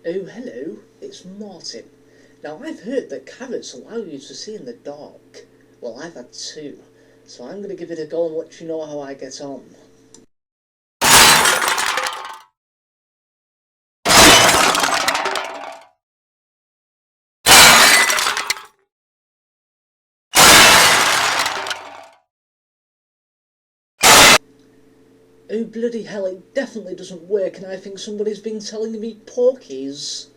Oh, hello, it's Martin. Now, I've heard that carrots allow you to see in the dark. Well, I've had two, so I'm going to give it a go and let you know how I get on. Oh, bloody hell, it definitely doesn't work, and I think somebody's been telling me porkies.